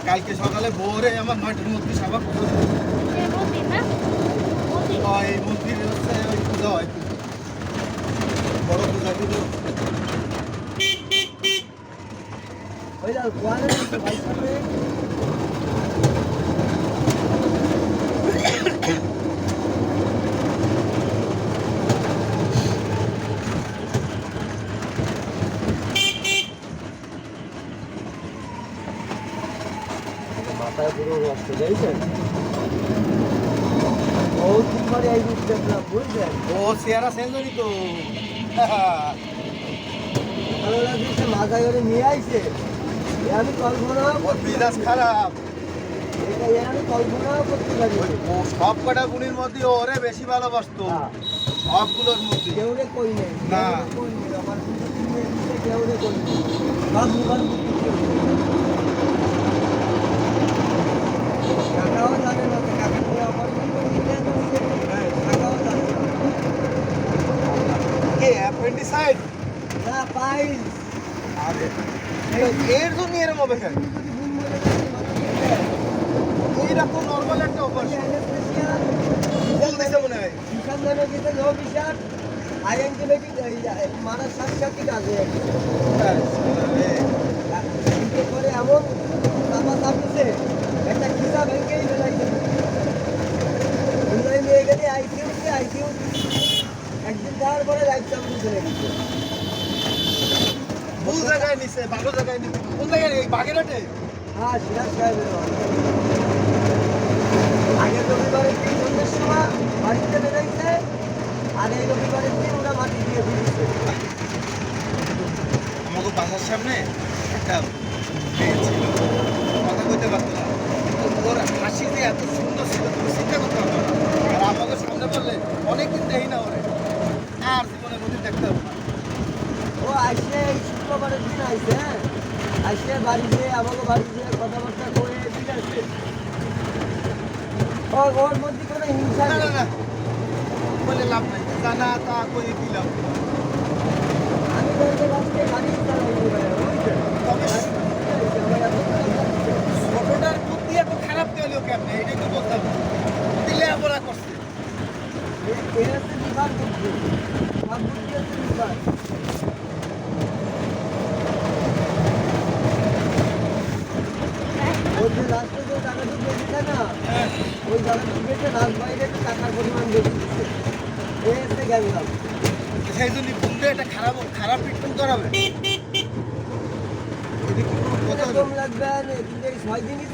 কালকে সকালে ভোরে আমার 9টার মধ্যে সভা এই মন্দির হচ্ছে ওই পূজা হয় বড় পূজা কিন্তু মাথায় পুরো রক্ত যাইছেন বহুদিন পরে এই রূপ দেখলাম বুঝলেন ও চেহারা চেঞ্জ হয়নি তো ভালো লাগছে মাথায় করে নিয়ে আইছে আমি কল্পনা ওর মেজাজ খারাপ আমি কল্পনাও করতে পারি ও সব কটা গুণের মধ্যে ওরে বেশি ভালোবাসতো সবগুলোর মধ্যে কেউ রে কই নেই না। আমার কেউ রে কই নেই সব মুখার কাকাও জানে না কাকাকে আমার কাকাও জানে না কে অ্যাপেন্ডিসাইড না পাইল আরে এর জন্য এরম হবে কেন এইটা তো নর্মাল একটা অপারেশন বল দিছে মনে হয় বিশাল নামে যেতে লো বিশাল আইএনটিমেটিক মানার সাথে সাথে আছে কিন্তু করে এমন চাপা চাপিছে একটা খিসা ভেঙেই বেলাইছে দুলাই নিয়ে গেলে আইসিউ একদিন যাওয়ার পরে লাইফ চাপিয়ে চলে গেছে ভুল জায়গায় নিছে ভালো জায়গায় নিছে কোন জায়গায় এই বাগেরহাটে হ্যাঁ সিরাজ সাহেবের আগের রবিবারের দিন সন্ধ্যের সময় বাড়িতে বেরোইছে আর এই রবিবারের দিন ওরা মাটি দিয়ে দিয়েছে আমাকে বাসার সামনে একটা মেয়ে ছিল কথা কইতে পারতো না কিন্তু ওর হাসি যে এত সুন্দর ছিল তুমি চিন্তা করতে পারতো না আর আমাকে সামনে বললে অনেকদিন দেখি না ওরে আর জীবনে কোনদিন দেখতে হবে না ও আসলে এই শুক্রবারের দিন আইসে হ্যাঁ আসলে বাড়িতে আমাকে বাড়িতে কথাবার্তা করে ঠিক আছে ওর মধ্যে কোনো হিংসা না নেই না না বলে লাভ নাই জানা তা কই দিলাম আমি বলতে পারছি বাড়ি তবে ছোটটার বুদ্ধি এত খারাপ পেলো কেমনে এটা একটু বলতাম দিলে আমরা করছে এর হচ্ছে বিভাগ বুদ্ধি সব বুদ্ধি হচ্ছে বিভাগ ওই যে রাস্তায় যে টাকাটুকু বেশিছে না ওই টাকাটুকু বেশি রাত বাইরে একটু টাকার পরিমাণ বেশি দিচ্ছে এ হচ্ছে গেলাম সেই জন্য বুদ্ধি একটা খারাপ ট্রিটমেন্ট করাবে কম লাগবে কিন্তু এই 6 দিনই